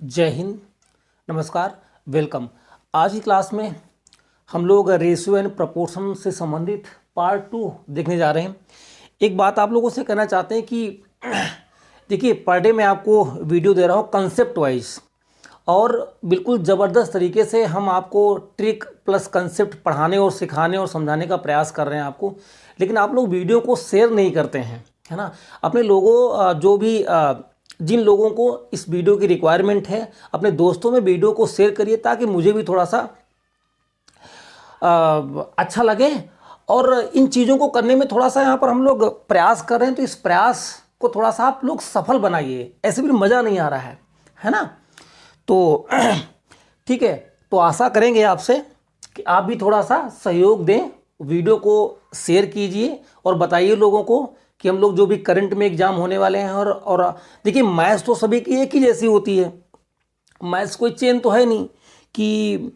जय हिंद, नमस्कार, वेलकम। आज की क्लास में हम लोग रेशियो एंड प्रपोर्शन से संबंधित पार्ट 2 देखने जा रहे हैं। एक बात आप लोगों से कहना चाहते हैं कि देखिए, पर डे मैं आपको वीडियो दे रहा हूँ कंसेप्ट वाइज, और बिल्कुल ज़बरदस्त तरीके से हम आपको ट्रिक प्लस कंसेप्ट पढ़ाने और सिखाने और समझाने का प्रयास कर रहे हैं आपको। लेकिन आप लोग वीडियो को शेयर नहीं करते हैं, है ना। अपने लोगों जो भी जिन लोगों को इस वीडियो की रिक्वायरमेंट है, अपने दोस्तों में वीडियो को शेयर करिए ताकि मुझे भी थोड़ा सा अच्छा लगे। और इन चीज़ों को करने में थोड़ा सा यहाँ पर हम लोग प्रयास कर रहे हैं, तो इस प्रयास को थोड़ा सा आप लोग सफल बनाइए। ऐसे भी मज़ा नहीं आ रहा है ना। तो ठीक है, तो आशा करेंगे आपसे कि आप भी थोड़ा सा सहयोग दें, वीडियो को शेयर कीजिए और बताइए लोगों को कि हम लोग जो भी करंट में एग्जाम होने वाले हैं। और देखिए, मैथ्स तो सभी की एक ही जैसी होती है, मैथ्स कोई चेन तो है नहीं कि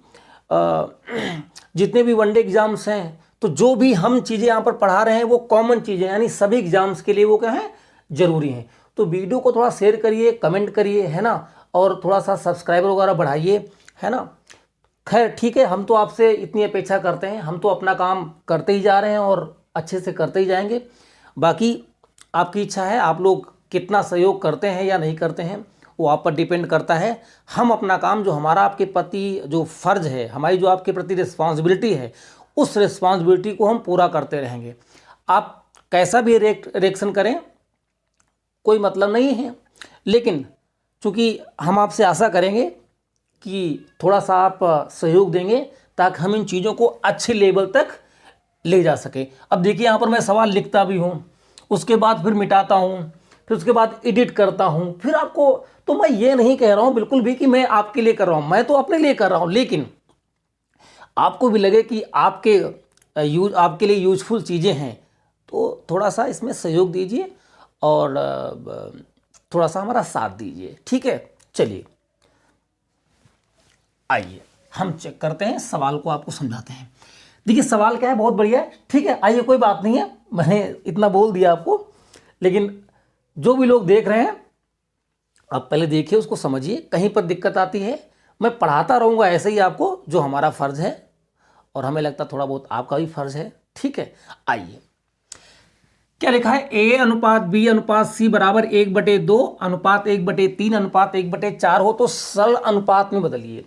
जितने भी वनडे एग्जाम्स हैं, तो जो भी हम चीज़ें यहाँ पर पढ़ा रहे हैं वो कॉमन चीज़ें, यानी सभी एग्जाम्स के लिए वो क्या है, जरूरी हैं। तो वीडियो को थोड़ा शेयर करिए, कमेंट करिए, है ना, और थोड़ा सा सब्सक्राइबर वगैरह बढ़ाइए, है ना। खैर ठीक है, हम तो आपसे इतनी अपेक्षा करते हैं, हम तो अपना काम करते ही जा रहे हैं और अच्छे से करते ही जाएंगे। बाकी आपकी इच्छा है, आप लोग कितना सहयोग करते हैं या नहीं करते हैं वो आप पर डिपेंड करता है। हम अपना काम, जो हमारा आपके प्रति जो फ़र्ज़ है, हमारी जो आपके प्रति रिस्पॉन्सिबिलिटी है, उस रिस्पॉन्सिबिलिटी को हम पूरा करते रहेंगे। आप कैसा भी रिएक्शन करें, कोई मतलब नहीं है, लेकिन चूँकि हम आपसे आशा करेंगे कि थोड़ा सा आप सहयोग देंगे ताकि हम इन चीज़ों को अच्छे लेवल तक ले जा सके। अब देखिए, यहाँ पर मैं सवाल लिखता भी हूँ, उसके बाद फिर मिटाता हूँ, फिर उसके बाद एडिट करता हूँ, फिर आपको, तो मैं ये नहीं कह रहा हूँ बिल्कुल भी कि मैं आपके लिए कर रहा हूँ, मैं तो अपने लिए कर रहा हूँ, लेकिन आपको भी लगे कि आपके लिए यूजफुल चीज़ें हैं, तो थोड़ा सा इसमें सहयोग दीजिए और थोड़ा सा हमारा साथ दीजिए। ठीक है, चलिए आइए हम चेक करते हैं, सवाल को आपको समझाते हैं। देखिए, सवाल क्या है, बहुत बढ़िया है। ठीक है, आइए, कोई बात नहीं है, मैंने इतना बोल दिया आपको, लेकिन जो भी लोग देख रहे हैं, आप पहले देखिए, उसको समझिए। कहीं पर दिक्कत आती है, मैं पढ़ाता रहूँगा ऐसे ही आपको, जो हमारा फ़र्ज़ है, और हमें लगता थोड़ा बहुत आपका भी फ़र्ज़ है। ठीक है, आइए, क्या लिखा है, ए अनुपात बी अनुपात सी बराबर 1/2 अनुपात 1/3 अनुपात 1/4 हो तो सरल अनुपात में बदलिए।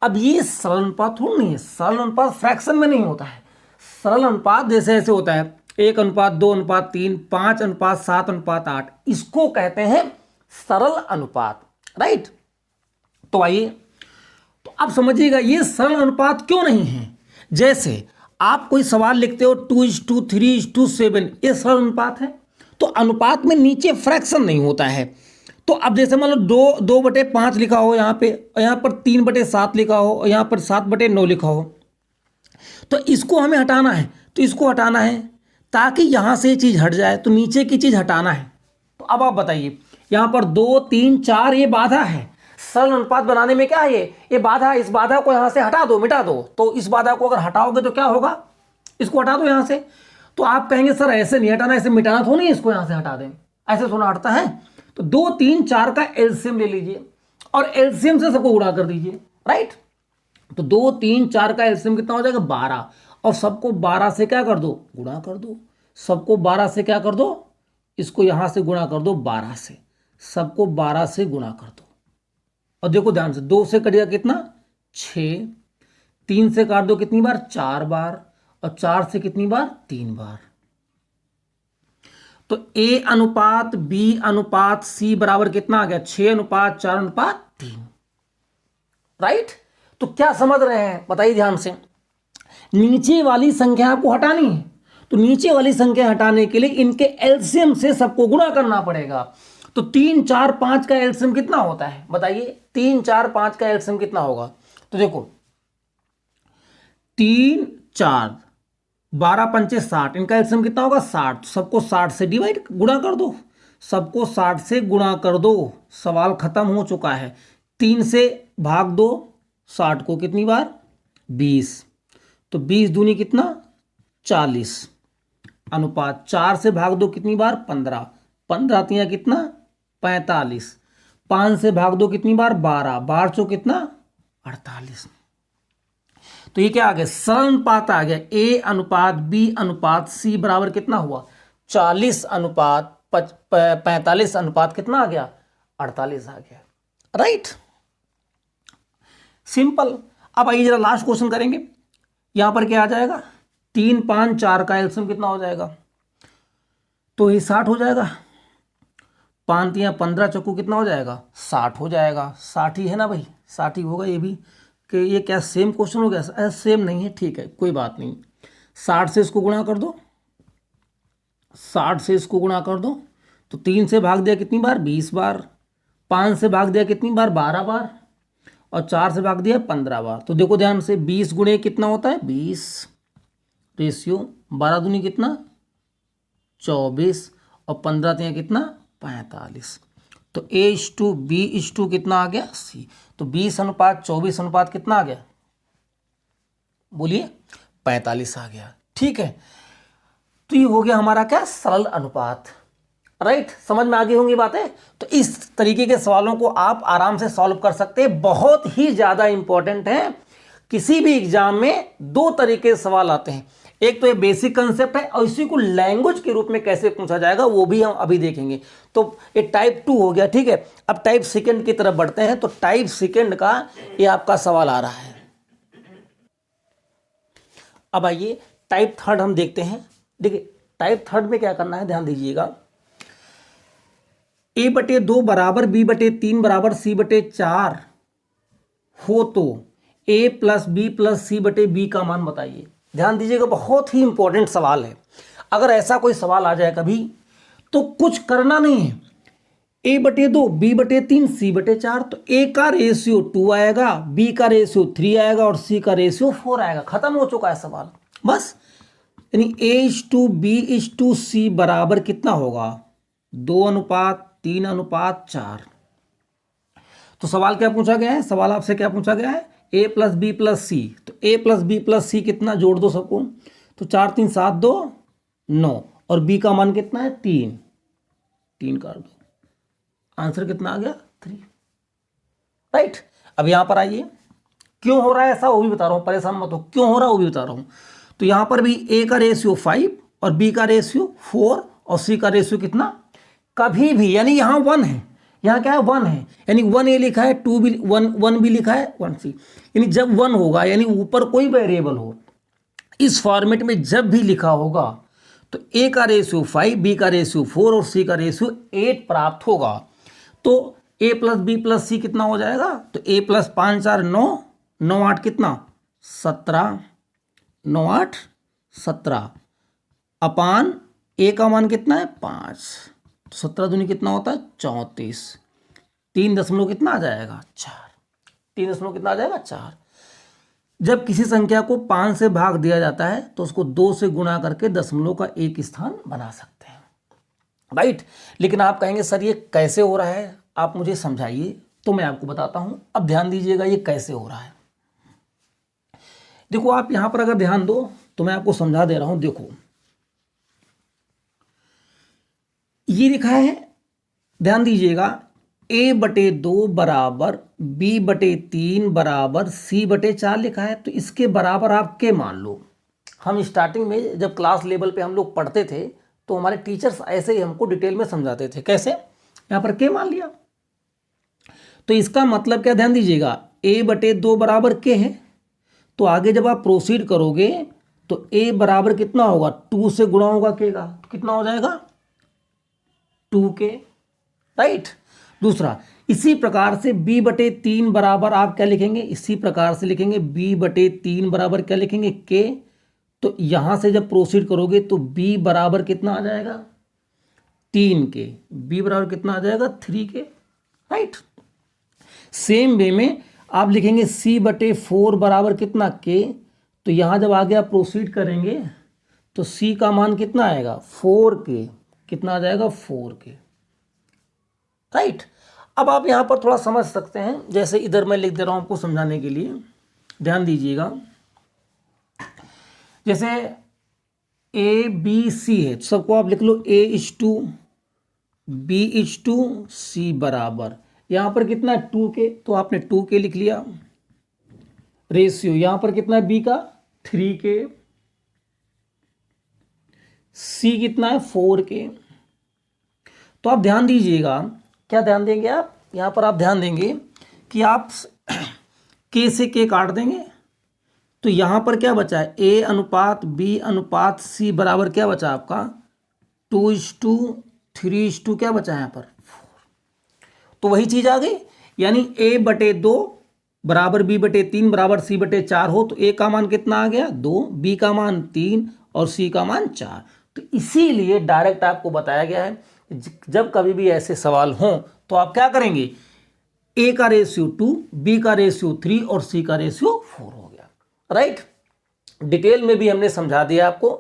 अब ये सरल अनुपात थोड़ा नहीं है, सरल अनुपात फ्रैक्शन में नहीं होता है। सरल अनुपात जैसे ऐसे होता है 1:2:3 5:7:8, इसको कहते हैं सरल अनुपात, राइट। तो आइए, तो आप समझिएगा ये सरल अनुपात क्यों नहीं है। जैसे आप कोई सवाल लिखते हो 2:3:7, ये सरल अनुपात है। तो अनुपात में नीचे फ्रैक्शन नहीं होता है। तो अब जैसे मान लो 2/5 लिखा हो यहाँ पे, यहाँ पर 3/7 लिखा हो, और यहाँ पर 7/9 लिखा हो, तो इसको हमें हटाना है, तो इसको हटाना है ताकि यहाँ से ये चीज़ हट जाए, तो नीचे की चीज़ हटाना है। तो अब आप बताइए, यहाँ पर 2 3 4 ये बाधा है। सरल अनुपात बनाने में क्या है, ये बाधा है। इस बाधा को यहाँ से हटा दो, मिटा दो। तो इस बाधा को अगर हटाओगे तो क्या होगा, इसको हटा दो यहाँ से। तो आप कहेंगे सर ऐसे नहीं हटाना, ऐसे मिटाना थोड़ा नहीं, इसको यहाँ से हटा दें, ऐसे थोड़ा हटता है। तो 2 3 4 का एलसीएम ले लीजिए और एलसीएम से सबको गुणा कर दीजिए, राइट। तो 2 3 4 का एलसीएम कितना हो जाएगा, 12, और सबको 12 से क्या कर दो, गुणा कर दो। सबको 12 से क्या कर दो, इसको यहाँ से गुणा कर दो 12 से, सबको 12 से गुणा कर दो। और देखो ध्यान से, 2 से कटेगा कितना, 6, 3 से काट दो कितनी बार, 4 बार, और 4 से कितनी बार, 3 बार। तो ए अनुपात बी अनुपात सी बराबर कितना आ गया, 6:4:3, राइट। तो क्या समझ रहे हैं, बताइए ध्यान से। नीचे वाली संख्या आपको हटानी है, तो नीचे वाली संख्या हटाने के लिए इनके एलसीएम से सबको गुणा करना पड़ेगा। तो 3 4 5 का एलसीएम कितना होता है, बताइए। 3 4 5 का एलसीएम कितना होगा, तो देखो 3 4 12 पंचे 60, इनका एलसीएम कितना होगा, 60। सबको 60 से डिवाइड गुणा कर दो, सबको 60 से गुणा कर दो, सवाल खत्म हो चुका है। 3 से भाग दो 60 को कितनी बार, 20, तो 20 दूनी कितना, 40, अनुपात 4 से भाग दो कितनी बार, 15, 15 तिया कितना, 45, 5 से भाग दो कितनी बार, 12, 12 चौ कितना, 48। तो ये क्या आ गया, सरल अनुपात आ गया, ए अनुपात बी अनुपात सी बराबर कितना हुआ, 40 अनुपात 45 अनुपात कितना आ गया, 48 आ गया। Right, simple. अब आइए जरा लास्ट क्वेश्चन करेंगे। यहां पर क्या आ जाएगा, 3 5 4 का एलसीएम कितना हो जाएगा, तो ये 60 हो जाएगा। 5 या 15 चक्कू कितना हो जाएगा, 60 हो जाएगा। 60 ही है ना भाई, 60 ही होगा ये भी। कि ये क्या सेम क्वेश्चन हो गया, सेम नहीं है, ठीक है कोई बात नहीं। 60 से इसको गुणा कर दो, 60 से इसको गुणा कर दो, तो 3 से भाग दिया कितनी बार, 20 बार। 5 से भाग दिया कितनी बार, 12 बार। और 4 से भाग दिया 15 बार। तो देखो ध्यान से, 20 गुणे कितना होता है, 20 रेशियो 12 दूनी कितना, 24 और 15 तिया कितना, 45। तो A/B/2 कितना आ गया, C। तो 20 अनुपात 24 अनुपात कितना आ गया, बोलिए 45 आ गया। ठीक है, तो ये हो गया हमारा क्या, सरल अनुपात। राइट, समझ में आ गई होंगी बातें। तो इस तरीके के सवालों को आप आराम से सॉल्व कर सकते हैं, बहुत ही ज़्यादा इंपॉर्टेंट है। किसी भी एग्जाम में 2 तरीके के सवाल आते हैं, एक तो ये बेसिक कंसेप्ट है, और इसी को लैंग्वेज के रूप में कैसे पूछा जाएगा वो भी हम अभी देखेंगे। तो ये टाइप 2 हो गया, ठीक है। अब टाइप सेकंड की तरफ बढ़ते हैं। तो टाइप सेकंड का ये आपका सवाल आ रहा है। अब आइए टाइप थर्ड हम देखते हैं। देखिए टाइप थर्ड में क्या करना है, ध्यान दीजिएगा। A/2 बराबर B/3 बराबर C/4 हो तो A + B + C/B का मान बताइए। ध्यान दीजिएगा, बहुत ही इंपॉर्टेंट सवाल है। अगर ऐसा कोई सवाल आ जाए कभी, तो कुछ करना नहीं है। A/2 B/3 C/4, तो A का रेशियो 2 आएगा, B का रेशियो 3 आएगा और C का रेशियो 4 आएगा। खत्म हो चुका है सवाल, बस। यानी A/B/C बराबर कितना होगा, 2:3:4। तो सवाल क्या पूछा गया है, सवाल आपसे क्या पूछा गया है, A + B + C। तो A + B + C कितना, जोड़ दो सबको। तो 4 3 7 2 9, और B का मान कितना है, 3 3 कर दो, आंसर कितना आ गया, 3। राइट, अब यहां पर आइए, क्यों हो रहा है ऐसा वो भी बता रहा हूं, परेशान मत हो, क्यों हो रहा है वो भी बता रहा हूं। तो यहां पर भी A का रेशियो 5 और B का रेशियो 4 और C का रेशियो कितना, कभी भी, यानी यहां 1 है, यहाँ क्या है, 1 है, यानी 1A लिखा है, 2 भी 1 भी लिखा है, 1C। यानी जब 1 होगा, यानी ऊपर कोई वेरिएबल हो, इस फॉर्मेट में जब भी लिखा होगा, तो A का रेशियो 5, B का रेशियो 4 और C का रेशियो 8 प्राप्त होगा। तो A + B + C कितना हो जाएगा, तो A + 5 4 9 9 8 कितना, 17 9 8 17 अपान A का मान कितना है, 5। तो 17 दूनी कितना होता है, 34। 3 दशमलव कितना आ जाएगा, 4। 3 दशमलव कितना आ जाएगा, 4। जब किसी संख्या को 5 से भाग दिया जाता है, तो उसको 2 से गुणा करके दशमलव का एक स्थान बना सकते हैं। राइट, लेकिन आप कहेंगे सर ये कैसे हो रहा है, आप मुझे समझाइए। तो मैं आपको बताता हूं। अब ध्यान दीजिएगा, ये कैसे हो रहा है। देखो आप यहां पर अगर ध्यान दो, तो मैं आपको समझा दे रहा हूं। देखो ये लिखा है, ध्यान दीजिएगा, A/2 बराबर B/3 बराबर C/4 लिखा है। तो इसके बराबर आप के मान लो। हम स्टार्टिंग में जब क्लास लेवल पे हम लोग पढ़ते थे, तो हमारे टीचर्स ऐसे ही हमको डिटेल में समझाते थे। कैसे, यहाँ पर के मान लिया। तो इसका मतलब क्या, ध्यान दीजिएगा, A/2 बराबर के है। तो आगे जब आप प्रोसीड करोगे, तो A बराबर कितना होगा, 2 से गुणा होगा के का, कितना हो जाएगा, 2K। राइट, दूसरा इसी प्रकार से B/3 बराबर आप क्या लिखेंगे, इसी प्रकार से लिखेंगे, B/3 बराबर क्या लिखेंगे, K। तो यहां से जब प्रोसीड करोगे, तो B बराबर कितना आ जाएगा, 3K। B बराबर कितना आ जाएगा, 3K। राइट, सेम वे में आप लिखेंगे C/4 बराबर कितना, K। तो यहां जब आगे आप प्रोसीड करेंगे, तो C का मान कितना आएगा, 4K। कितना आ जाएगा, 4K। राइट, अब आप यहां पर थोड़ा समझ सकते हैं। जैसे इधर मैं लिख दे रहा हूं आपको समझाने के लिए, ध्यान दीजिएगा। जैसे ABC है, सबको आप लिख लो A/B/C बराबर यहाँ पर कितना है 2k, तो आपने 2k लिख लिया। रेशियो यहाँ पर कितना है b का 3k, c कितना है 4k। तो आप ध्यान दीजिएगा, क्या ध्यान देंगे आप, यहाँ पर आप ध्यान देंगे कि आप k से k काट देंगे, तो यहाँ पर क्या बचा है a अनुपात b अनुपात c बराबर क्या बचा आपका 2:3:2 क्या बचा है यहाँ पर 4। तो वही चीज आ गई, यानी a/2 बराबर b/3 बराबर c/4 हो तो a का मान कितना आ गया 2, b का मान 3 और c का मान 4। तो इसीलिए डायरेक्ट आपको बताया गया है जब कभी भी ऐसे सवाल हों तो आप क्या करेंगे, a का रेशियो 2, b का रेशियो 3 और c का रेशियो 4 हो गया। राइट, डिटेल में भी हमने समझा दिया आपको।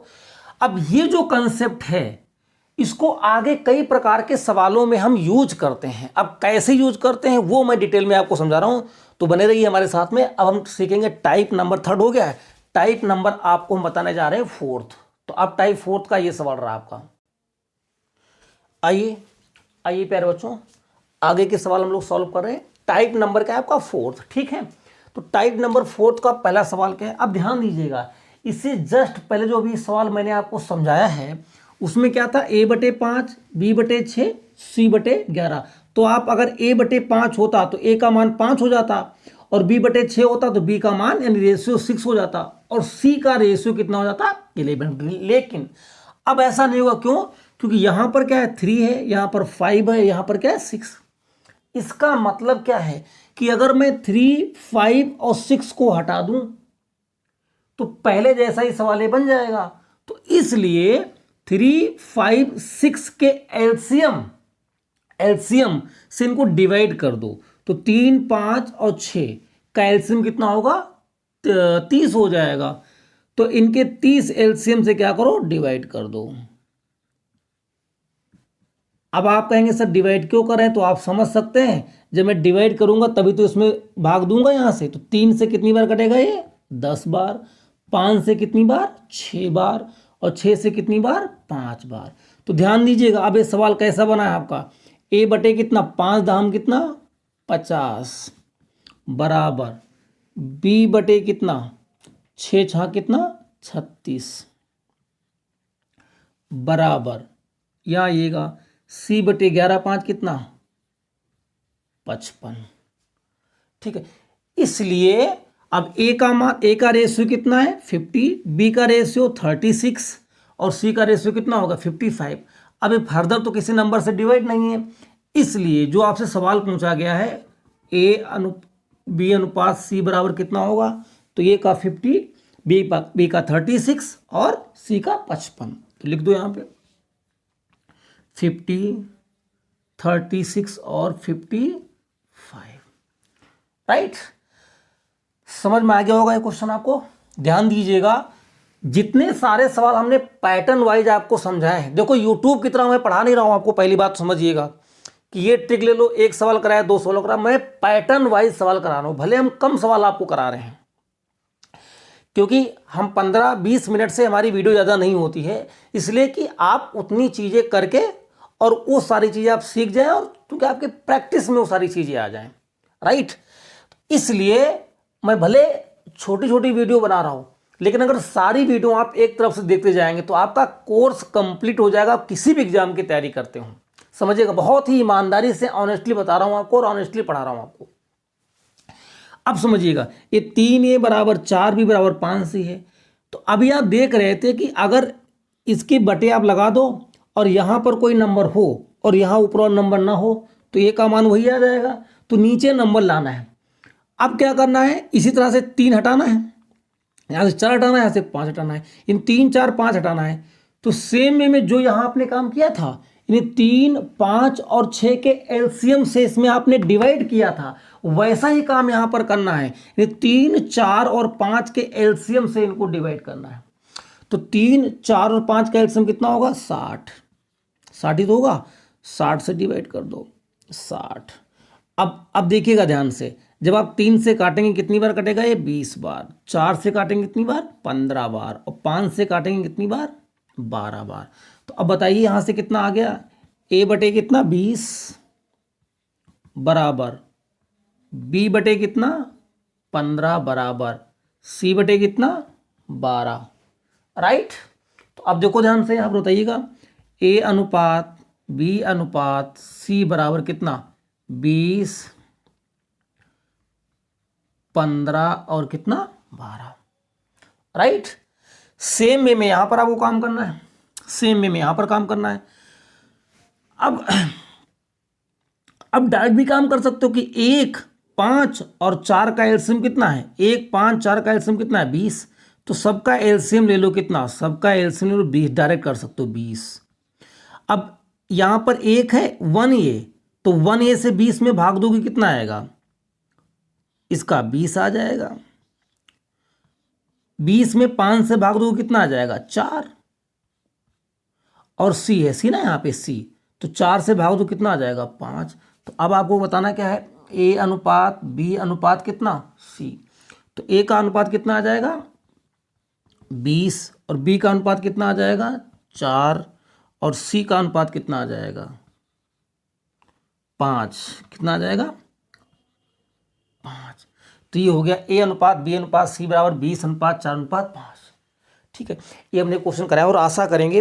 अब ये जो कंसेप्ट है इसको आगे कई प्रकार के सवालों में हम यूज करते हैं। अब कैसे यूज करते हैं वो मैं डिटेल में आपको समझा रहा हूं, तो बने रहिए हमारे साथ में। अब हम सीखेंगे टाइप नंबर 3 हो गया है, टाइप नंबर आपको हम बताने जा रहे हैं 4th। तो अब टाइप 4th का ये सवाल रहा आपका। आइए आइए प्यारे बच्चों, आगे के सवाल हम लोग सॉल्व कर रहे हैं। टाइप नंबर का है आपका 4th, ठीक है। तो टाइप नंबर 4th का पहला सवाल क्या है, अब ध्यान दीजिएगा, इससे जस्ट पहले जो भी सवाल मैंने आपको समझाया है उसमें क्या था a/5, b/6, c/11। तो आप अगर a/5 होता तो a का मान 5 हो जाता, और b/6 होता तो b का मान यानी रेशियो 6 हो जाता, और c का रेशियो कितना हो जाता 11। लेकिन अब ऐसा नहीं होगा, क्यों, क्योंकि यहां पर क्या है 3 है, यहां पर 5 है, यहां पर क्या है 6। इसका मतलब क्या है कि अगर मैं 3, 5 और 6 को हटा दूं तो पहले जैसा ही सवाल ये बन जाएगा। तो इसलिए 3, 5, 6 के एलसीएम से इनको डिवाइड कर दो, तो 3, 5 और 6 का एलसीएम कितना होगा 30 हो जाएगा। तो इनके 30 एलसीएम से क्या करो डिवाइड कर दो। अब आप कहेंगे सर डिवाइड क्यों करें, तो आप समझ सकते हैं जब मैं डिवाइड करूंगा तभी तो इसमें भाग दूंगा यहां से। तो 3 से कितनी बार कटेगा ये 10 बार, 5 से कितनी बार 6 बार, और 6 से कितनी बार 5 बार। तो ध्यान दीजिएगा, अब ये सवाल कैसा बना है आपका, a बटे कितना 5 दाम कितना 50 बराबर b बटे कितना 6 छाँ कितना 36 बराबर, यहाँ आइएगा c बटे 11 5 कितना 55। ठीक है, इसलिए अब a का रेशियो कितना है 50, b का रेशियो 36 और c का रेशियो कितना होगा 55। अब ये फर्दर तो किसी नंबर से डिवाइड नहीं है, इसलिए जो आपसे सवाल पूछा गया है b अनुपात c बराबर कितना होगा, तो a का 50, b का 36 और c का 55। तो लिख दो यहाँ पे 50, 36 और 55। राइट, समझ में आ गया होगा ये क्वेश्चन आपको। ध्यान दीजिएगा, जितने सारे सवाल हमने पैटर्न वाइज आपको समझाए हैं, देखो यूट्यूब की तरह मैं पढ़ा नहीं रहा हूं आपको, पहली बात समझिएगा कि ये ट्रिक ले लो, एक सवाल कराया 2 सवाल करा, मैं पैटर्न वाइज सवाल करा रहा हूं। भले हम कम सवाल आपको करा रहे हैं क्योंकि हम 15-20 मिनट से हमारी वीडियो ज़्यादा नहीं होती है, इसलिए कि आप उतनी चीज़ें करके और वो सारी चीज़ें आप सीख जाएं, और क्योंकि आपके प्रैक्टिस में वो सारी चीज़ें आ जाएं। राइट, इसलिए मैं भले छोटी छोटी वीडियो बना रहा हूं, लेकिन अगर सारी वीडियो आप एक तरफ से देखते जाएंगे तो आपका कोर्स कंप्लीट हो जाएगा। आप किसी भी एग्जाम की तैयारी करते हो, समझिएगा, बहुत ही ईमानदारी से ऑनेस्टली बता रहा हूं आपको और ऑनेस्टली पढ़ा रहा हूं आपको। अब समझिएगा, ये 3a बराबर 4b बराबर 5c है। तो अभी आप देख रहे थे कि अगर इसके बटे आप लगा दो और यहां पर कोई नंबर हो और यहां ऊपर नंबर ना हो तो a का मान वही आ जाएगा, तो नीचे नंबर लाना है। अब क्या करना है, इसी तरह से 3 हटाना है, यहाँ से 4 हटाना है, यहाँ से 5 हटाना है, इन 3, 4, 5 हटाना है। तो सेम वे में जो यहाँ आपने काम किया था, इन्हें 3, 5 और 6 के एलसीएम से इसमें आपने डिवाइड किया था, वैसा ही काम यहाँ पर करना है। इन्हें 3, 4 और 5 के एलसीएम से इनको डिवाइड करना है। तो 3, 4 और 5 का एलसीएम कितना होगा 60, 60 ही तो होगा, 60 से डिवाइड कर दो 60। अब देखिएगा ध्यान से, जब आप 3 से काटेंगे कितनी बार कटेगा ये 20 बार, 4 से काटेंगे कितनी बार 15 बार, और 5 से काटेंगे कितनी बार 12 बार। तो अब बताइए यहाँ से कितना आ गया, a बटे कितना 20 बराबर बी बटे कितना 15 बराबर सी बटे कितना 12, राइट। तो अब देखो ध्यान से, आप बताइएगा ए अनुपात बी अनुपात सी बराबर कितना 20, 15 और कितना 12, राइट। सेम वे में यहां पर आपको काम करना है, सेम वे में यहां पर काम करना है। अब डायरेक्ट भी काम कर सकते हो कि 1, 5 और 4 का एलसीएम कितना है, 1, 5, 4 का एलसीएम कितना है 20, तो सबका एलसीएम ले लो कितना, सबका एलसीएम ले लो 20, डायरेक्ट कर सकते हो 20। अब यहां पर 1 है 1a, तो 1a से 20 में भाग दोगे कितना आएगा, इसका 20 आ जाएगा। 20 में 5 से भाग दोगे कितना आ जाएगा 4, और सी है, सी ना यहाँ पे सी, तो 4 से भाग दो कितना आ जाएगा 5। तो अब आपको बताना क्या है, ए अनुपात बी अनुपात कितना सी, तो ए का अनुपात कितना आ जाएगा 20 और बी का अनुपात कितना आ जाएगा 4 और सी का अनुपात कितना आ जाएगा 5, कितना आ जाएगा 5। तो ये हो गया ए अनुपात बी अनुपात सी बराबर 20 अनुपात 4 अनुपात 5, ठीक है। ये हमने क्वेश्चन कराया और आशा करेंगे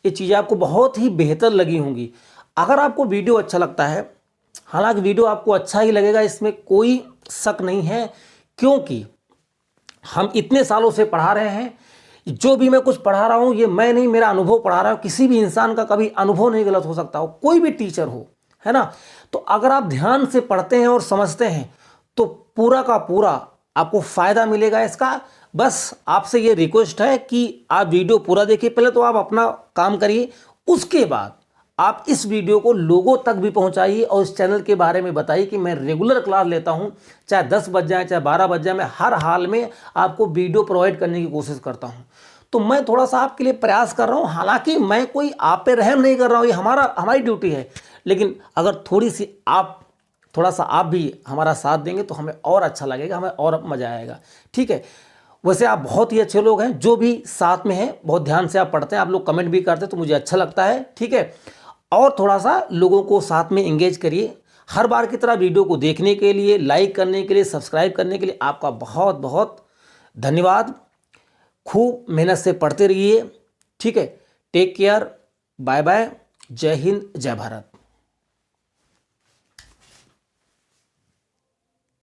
ये चीज़ें आपको बहुत ही बेहतर लगी होंगी। अगर आपको वीडियो अच्छा लगता है, हालांकि वीडियो आपको अच्छा ही लगेगा, इसमें कोई शक नहीं है, क्योंकि हम इतने सालों से पढ़ा रहे हैं। जो भी मैं कुछ पढ़ा रहा हूँ ये मैं नहीं, मेरा अनुभव पढ़ा रहा हूँ। किसी भी इंसान का कभी अनुभव नहीं गलत हो सकता हो, कोई भी टीचर हो, है ना। तो अगर आप ध्यान से पढ़ते हैं और समझते हैं तो पूरा का पूरा आपको फायदा मिलेगा इसका। बस आपसे ये रिक्वेस्ट है कि आप वीडियो पूरा देखिए, पहले तो आप अपना काम करिए, उसके बाद आप इस वीडियो को लोगों तक भी पहुंचाइए और इस चैनल के बारे में बताइए कि मैं रेगुलर क्लास लेता हूं, चाहे 10 बज जाए चाहे 12 बज जाए, मैं हर हाल में आपको वीडियो प्रोवाइड करने की कोशिश करता हूं। तो मैं थोड़ा सा आपके लिए प्रयास कर रहा हूं, हालांकि मैं कोई आप पे रहम नहीं कर रहा हूं, ये हमारी ड्यूटी है, लेकिन अगर थोड़ा सा आप भी हमारा साथ देंगे तो हमें और अच्छा लगेगा, हमें और मज़ा आएगा, ठीक है। वैसे आप बहुत ही अच्छे लोग हैं, जो भी साथ में हैं बहुत ध्यान से आप पढ़ते हैं, आप लोग कमेंट भी करते हैं तो मुझे अच्छा लगता है, ठीक है। और थोड़ा सा लोगों को साथ में एंगेज करिए। हर बार की तरह वीडियो को देखने के लिए, लाइक करने के लिए, सब्सक्राइब करने के लिए आपका बहुत बहुत धन्यवाद। खूब मेहनत से पढ़ते रहिए, ठीक है। टेक केयर, बाय बाय, जय हिंद, जय भारत।